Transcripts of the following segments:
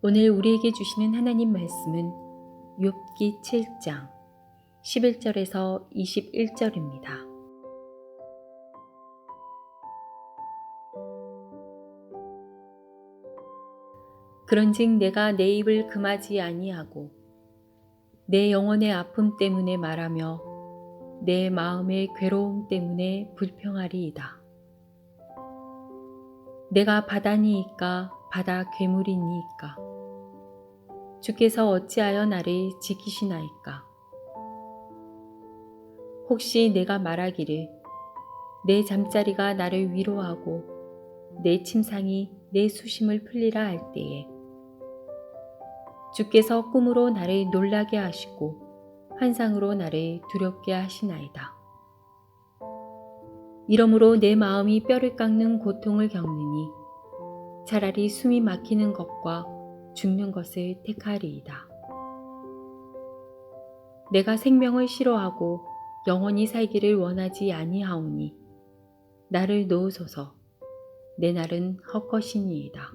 오늘 우리에게 주시는 하나님 말씀은 욥기 7장 11절에서 21절입니다. 그런즉 내가 내 입을 금하지 아니하고 내 영혼의 아픔 때문에 말하며 내 마음의 괴로움 때문에 불평하리이다. 내가 바다니이까 바다 괴물이니이까 주께서 어찌하여 나를 지키시나이까. 혹시 내가 말하기를 내 잠자리가 나를 위로하고 내 침상이 내 수심을 풀리라 할 때에 주께서 꿈으로 나를 놀라게 하시고 환상으로 나를 두렵게 하시나이다. 이러므로 내 마음이 뼈를 깎는 고통을 겪느니 차라리 숨이 막히는 것과 죽는 것을 택하리이다. 내가 생명을 싫어하고 영원히 살기를 원하지 아니하오니 나를 놓으소서. 내 날은 헛것이니이다.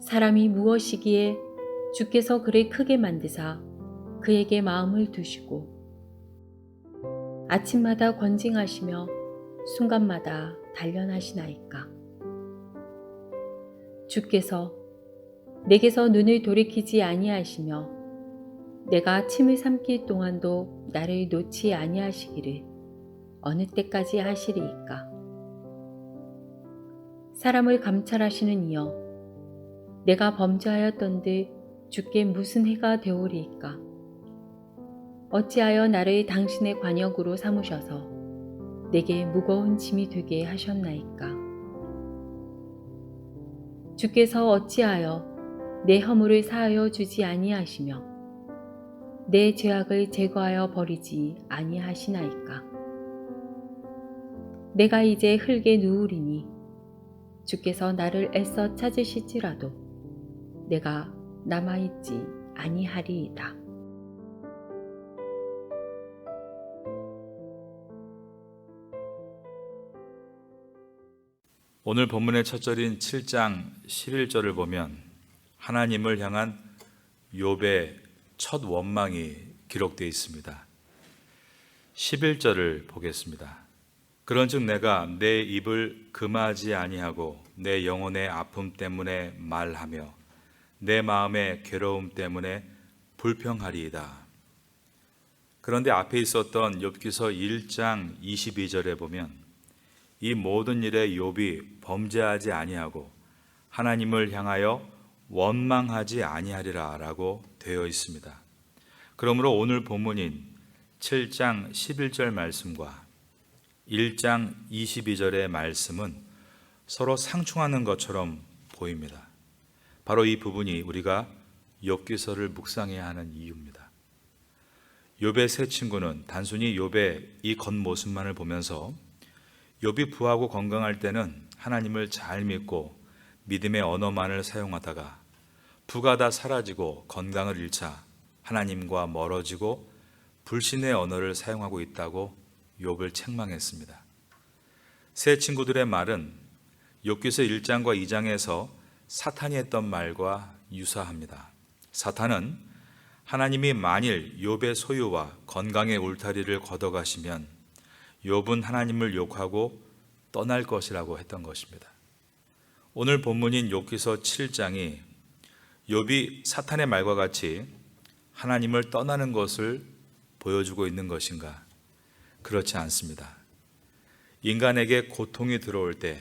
사람이 무엇이기에 주께서 그를 크게 만드사 그에게 마음을 두시고 아침마다 권징하시며 순간마다 단련하시나이까. 주께서 내게서 눈을 돌이키지 아니하시며 내가 침을 삼킬 동안도 나를 놓지 아니하시기를 어느 때까지 하시리이까. 사람을 감찰하시는 이여, 내가 범죄하였던들 주께 무슨 해가 되오리이까. 어찌하여 나를 당신의 관역으로 삼으셔서 내게 무거운 짐이 되게 하셨나이까. 주께서 어찌하여 내 허물을 사하여 주지 아니하시며 내 죄악을 제거하여 버리지 아니하시나이까. 내가 이제 흙에 누우리니 주께서 나를 애써 찾으실지라도 내가 남아있지 아니하리이다. 오늘 본문의 첫 절인 7장 11절을 보면 하나님을 향한 욥의 첫 원망이 기록되어 있습니다. 11절을 보겠습니다. 그런즉 내가 내 입을 금하지 아니하고 내 영혼의 아픔 때문에 말하며 내 마음의 괴로움 때문에 불평하리이다. 그런데 앞에 있었던 욥기서 1장 22절에 보면 이 모든 일에 욥이 범죄하지 아니하고 하나님을 향하여 원망하지 아니하리라 라고 되어 있습니다. 그러므로 오늘 본문인 7장 11절 말씀과 1장 22절의 말씀은 서로 상충하는 것처럼 보입니다. 바로 이 부분이 우리가 욥기서를 묵상해야 하는 이유입니다. 욥의 세 친구는 단순히 욥의 이 겉모습만을 보면서 욥이 부하고 건강할 때는 하나님을 잘 믿고 믿음의 언어만을 사용하다가 부가 다 사라지고 건강을 잃자 하나님과 멀어지고 불신의 언어를 사용하고 있다고 욥을 책망했습니다. 세 친구들의 말은 욥기서 1장과 2장에서 사탄이 했던 말과 유사합니다. 사탄은 하나님이 만일 욥의 소유와 건강의 울타리를 걷어가시면 욥은 하나님을 욕하고 떠날 것이라고 했던 것입니다. 오늘 본문인 욥기서 7장이 욥이 사탄의 말과 같이 하나님을 떠나는 것을 보여주고 있는 것인가? 그렇지 않습니다. 인간에게 고통이 들어올 때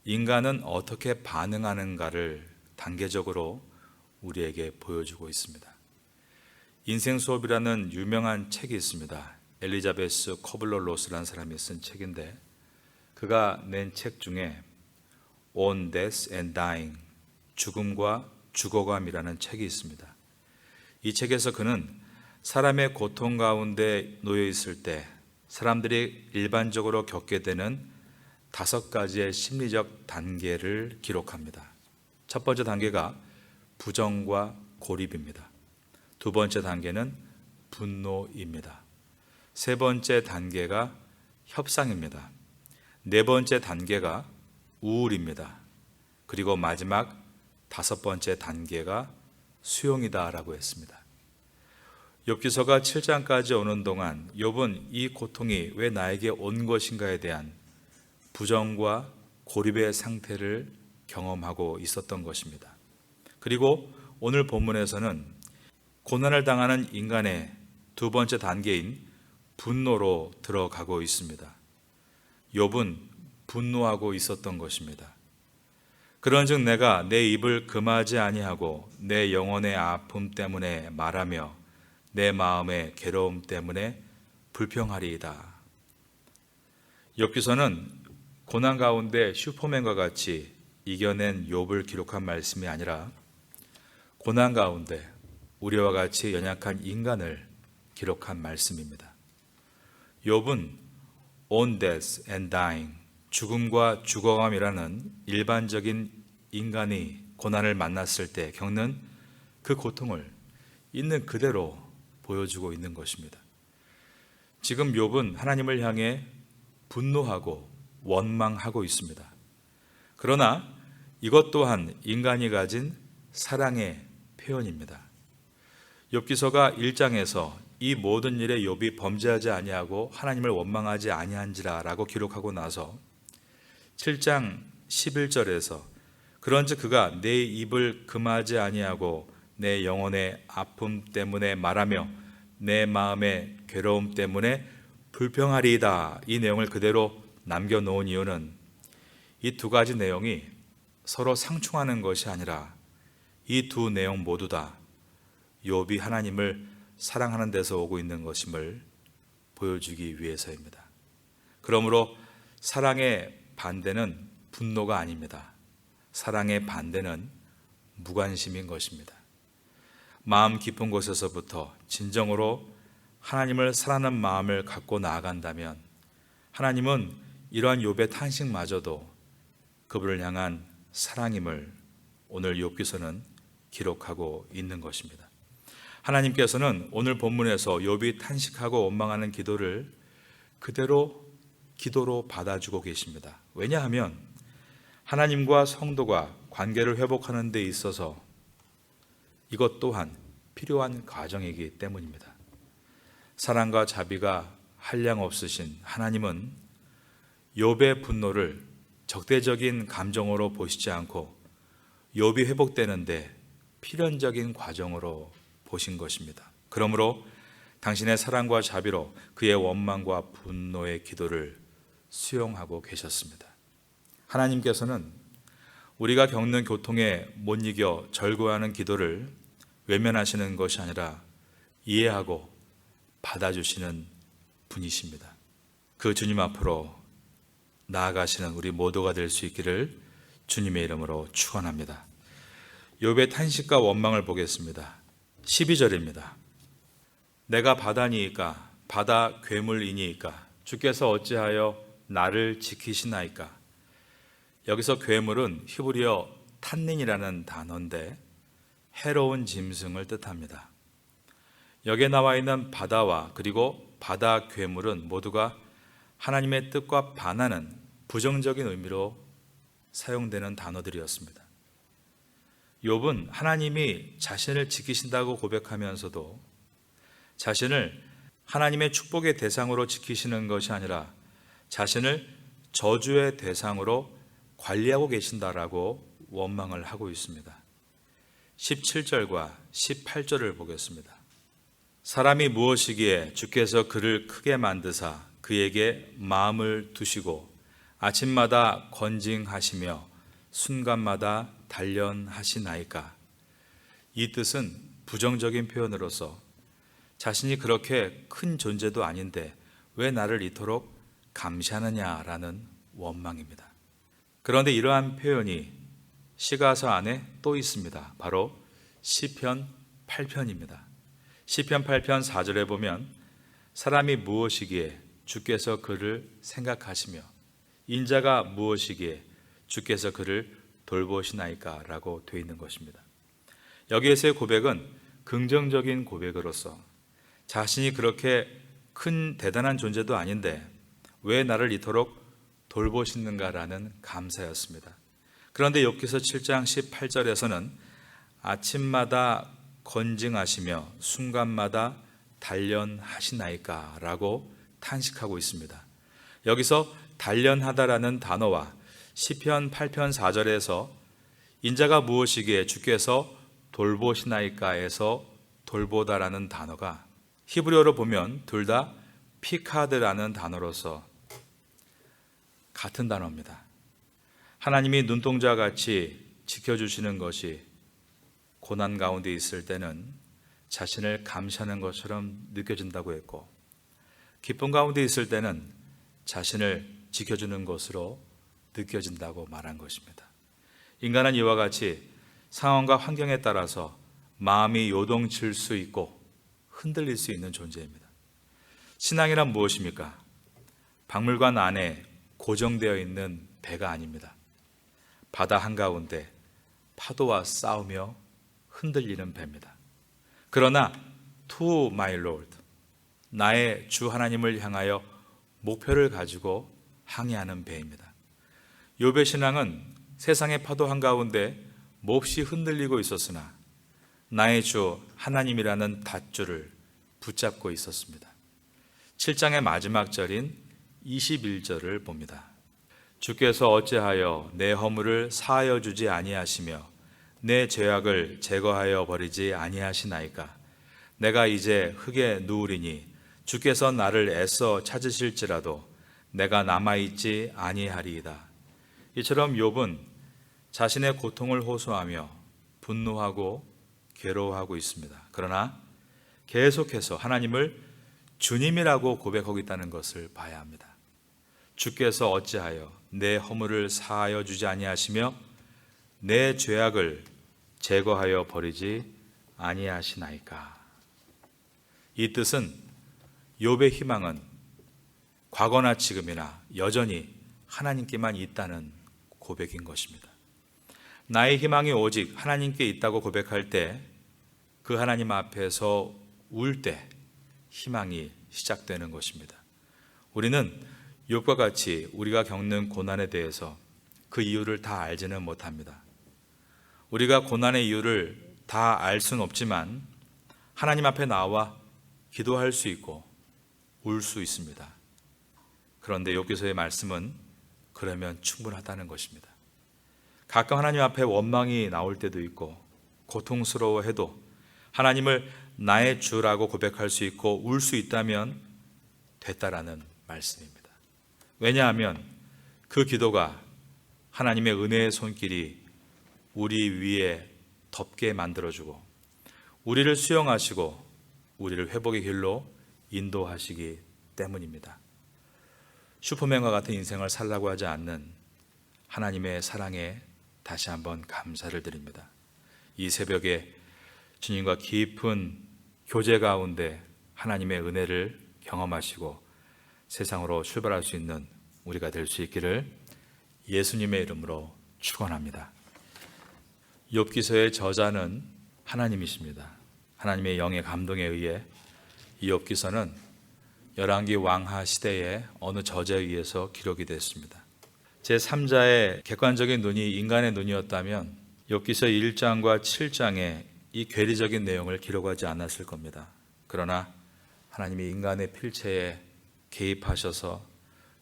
인간은 어떻게 반응하는가를 단계적으로 우리에게 보여주고 있습니다. 인생 수업이라는 유명한 책이 있습니다. 엘리자베스 커블러 로스라는 사람이 쓴 책인데 그가 낸 책 중에 On Death and Dying, 죽음과 죽어감이라는 책이 있습니다. 이 책에서 그는 사람의 고통 가운데 놓여 있을 때 사람들이 일반적으로 겪게 되는 5가지의 심리적 단계를 기록합니다. 첫 번째 단계가 부정과 고립입니다. 두 번째 단계는 분노입니다. 세 번째 단계가 협상입니다. 네 번째 단계가 우울입니다. 그리고 마지막 5번째 단계가 수용이다라고 했습니다. 욥기서가 7장까지 오는 동안 욥은 이 고통이 왜 나에게 온 것인가에 대한 부정과 고립의 상태를 경험하고 있었던 것입니다. 그리고 오늘 본문에서는 고난을 당하는 인간의 2번째 단계인 분노로 들어가고 있습니다. 욥은 분노하고 있었던 것입니다. 그런즉 내가 내 입을 금하지 아니하고 내 영혼의 아픔 때문에 말하며 내 마음의 괴로움 때문에 불평하리이다. 욥기서는 고난 가운데 슈퍼맨과 같이 이겨낸 욥을 기록한 말씀이 아니라 고난 가운데 우리와 같이 연약한 인간을 기록한 말씀입니다. 욥은 on death and dying, 죽음과 죽어감이라는 일반적인 인간이 고난을 만났을 때 겪는 그 고통을 있는 그대로 보여주고 있는 것입니다. 지금 욥은 하나님을 향해 분노하고 원망하고 있습니다. 그러나 이것 또한 인간이 가진 사랑의 표현입니다. 욥기서가 1장에서 이 모든 일에 욥이 범죄하지 아니하고 하나님을 원망하지 아니한지라라고 기록하고 나서 7장 11절에서 그런즉 그가 내 입을 금하지 아니하고 내 영혼의 아픔 때문에 말하며 내 마음의 괴로움 때문에 불평하리이다, 이 내용을 그대로 남겨놓은 이유는 이 2가지 내용이 서로 상충하는 것이 아니라 이 2 내용 모두 다 욥이 하나님을 사랑하는 데서 오고 있는 것임을 보여주기 위해서입니다. 그러므로 사랑의 반대는 분노가 아닙니다. 사랑의 반대는 무관심인 것입니다. 마음 깊은 곳에서부터 진정으로 하나님을 사랑하는 마음을 갖고 나아간다면 하나님은 이러한 욥의 탄식마저도 그분을 향한 사랑임을 오늘 욥기서는 기록하고 있는 것입니다. 하나님께서는 오늘 본문에서 욥이 탄식하고 원망하는 기도를 그대로 기도로 받아주고 계십니다. 왜냐하면 하나님과 성도가 관계를 회복하는 데 있어서 이것 또한 필요한 과정이기 때문입니다. 사랑과 자비가 한량없으신 하나님은 욥의 분노를 적대적인 감정으로 보시지 않고 욥이 회복되는데 필연적인 과정으로 보신 것입니다. 그러므로 당신의 사랑과 자비로 그의 원망과 분노의 기도를 수용하고 계셨습니다. 하나님께서는 우리가 겪는 고통에 못 이겨 절구하는 기도를 외면하시는 것이 아니라 이해하고 받아주시는 분이십니다. 그 주님 앞으로 나아가시는 우리 모두가 될 수 있기를 주님의 이름으로 축원합니다. 욥의 탄식과 원망을 보겠습니다. 12절입니다. 내가 바다니이까 바다 괴물이니이까 주께서 어찌하여 나를 지키시나이까. 여기서 괴물은 히브리어 탄닌이라는 단어인데 해로운 짐승을 뜻합니다. 여기에 나와 있는 바다와 그리고 바다 괴물은 모두가 하나님의 뜻과 반하는 부정적인 의미로 사용되는 단어들이었습니다. 욥은 하나님이 자신을 지키신다고 고백하면서도 자신을 하나님의 축복의 대상으로 지키시는 것이 아니라 자신을 저주의 대상으로 관리하고 계신다라고 원망을 하고 있습니다. 17절과 18절을 보겠습니다. 사람이 무엇이기에 주께서 그를 크게 만드사 그에게 마음을 두시고 아침마다 건징하시며 순간마다 단련하시나이까. 이 뜻은 부정적인 표현으로서 자신이 그렇게 큰 존재도 아닌데 왜 나를 이토록 감시하느냐라는 원망입니다. 그런데 이러한 표현이 시가서 안에 또 있습니다. 바로 시편 8편입니다. 시편 8편 4절에 보면 사람이 무엇이기에 주께서 그를 생각하시며 인자가 무엇이기에 주께서 그를 돌보시나이까 라고 되어 있는 것입니다. 여기에서의 고백은 긍정적인 고백으로서 자신이 그렇게 큰 대단한 존재도 아닌데 왜 나를 이토록 돌보시는가라는 감사였습니다. 그런데 욥기서 7장 18절에서는 아침마다 건징하시며 순간마다 단련하시나이까 라고 탄식하고 있습니다. 여기서 단련하다라는 단어와 시편 8편 4절에서 인자가 무엇이기에 주께서 돌보시나이까에서 돌보다라는 단어가 히브리어로 보면 둘 다 피카드라는 단어로서 같은 단어입니다. 하나님이 눈동자 같이 지켜주시는 것이 고난 가운데 있을 때는 자신을 감시하는 것처럼 느껴진다고 했고, 기쁨 가운데 있을 때는 자신을 지켜주는 것으로 느껴진다고 말한 것입니다. 인간은 이와 같이 상황과 환경에 따라서 마음이 요동칠 수 있고 흔들릴 수 있는 존재입니다. 신앙이란 무엇입니까? 박물관 안에 고정되어 있는 배가 아닙니다. 바다 한가운데 파도와 싸우며 흔들리는 배입니다. 그러나 to my Lord, 나의 주 하나님을 향하여 목표를 가지고 항해하는 배입니다. 욥의 신앙은 세상의 파도 한가운데 몹시 흔들리고 있었으나 나의 주 하나님이라는 닷줄을 붙잡고 있었습니다. 7장의 마지막 절인 21절을 봅니다. 주께서 어찌하여 내 허물을 사하여 주지 아니하시며 내 죄악을 제거하여 버리지 아니하시나이까. 내가 이제 흙에 누우리니 주께서 나를 애써 찾으실지라도 내가 남아있지 아니하리이다. 이처럼 욥은 자신의 고통을 호소하며 분노하고 괴로워하고 있습니다. 그러나 계속해서 하나님을 주님이라고 고백하고 있다는 것을 봐야 합니다. 주께서 어찌하여 내 허물을 사하여 주지 아니하시며 내 죄악을 제거하여 버리지 아니하시나이까. 이 뜻은 욥의 희망은 과거나 지금이나 여전히 하나님께만 있다는 고백인 것입니다. 나의 희망이 오직 하나님께 있다고 고백할 때 그 하나님 앞에서 울 때 희망이 시작되는 것입니다. 우리는 욥과 같이 우리가 겪는 고난에 대해서 그 이유를 다 알지는 못합니다. 우리가 고난의 이유를 다 알 수는 없지만 하나님 앞에 나와 기도할 수 있고 울 수 있습니다. 그런데 욥기서의 말씀은 그러면 충분하다는 것입니다. 가끔 하나님 앞에 원망이 나올 때도 있고 고통스러워해도 하나님을 나의 주라고 고백할 수 있고 울 수 있다면 됐다라는 말씀입니다. 왜냐하면 그 기도가 하나님의 은혜의 손길이 우리 위에 덮게 만들어주고 우리를 수용하시고 우리를 회복의 길로 인도하시기 때문입니다. 슈퍼맨과 같은 인생을 살라고 하지 않는 하나님의 사랑에 다시 한번 감사를 드립니다. 이 새벽에 주님과 깊은 교제 가운데 하나님의 은혜를 경험하시고 세상으로 출발할 수 있는 우리가 될 수 있기를 예수님의 이름으로 축원합니다. 욥기서의 저자는 하나님이십니다. 하나님의 영의 감동에 의해 이 욥기서는 열왕기 왕하 시대의 어느 저자에 의해서 기록이 됐습니다. 제3자의 객관적인 눈이 인간의 눈이었다면 욥기서 1장과 7장에 이 괴리적인 내용을 기록하지 않았을 겁니다. 그러나 하나님이 인간의 필체에 개입하셔서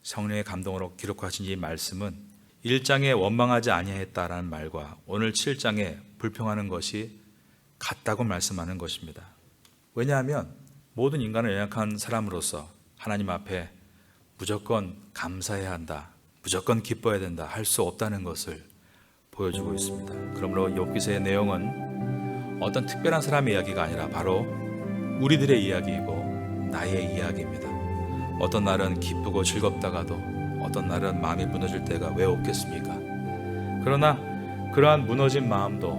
성령의 감동으로 기록하신 이 말씀은 1장에 원망하지 아니했다라는 말과 오늘 7장에 불평하는 것이 같다고 말씀하는 것입니다. 왜냐하면 모든 인간은 연약한 사람으로서 하나님 앞에 무조건 감사해야 한다, 무조건 기뻐해야 된다 할 수 없다는 것을 보여주고 있습니다. 그러므로 욥기서의 내용은 어떤 특별한 사람의 이야기가 아니라 바로 우리들의 이야기이고 나의 이야기입니다. 어떤 날은 기쁘고 즐겁다가도 어떤 날은 마음이 무너질 때가 왜 없겠습니까? 그러나 그러한 무너진 마음도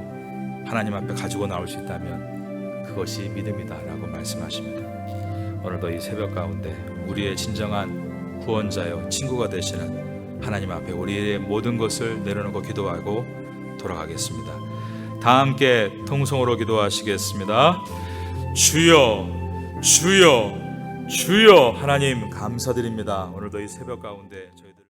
하나님 앞에 가지고 나올 수 있다면 그것이 믿음이다라고 말씀하십니다. 오늘도 이 새벽 가운데 우리의 진정한 구원자요 친구가 되시는 하나님 앞에 우리의 모든 것을 내려놓고 기도하고 돌아가겠습니다. 다 함께 통성으로 기도하시겠습니다. 주여, 주여, 주여. 하나님 감사드립니다. 오늘도 이 새벽 가운데 저희들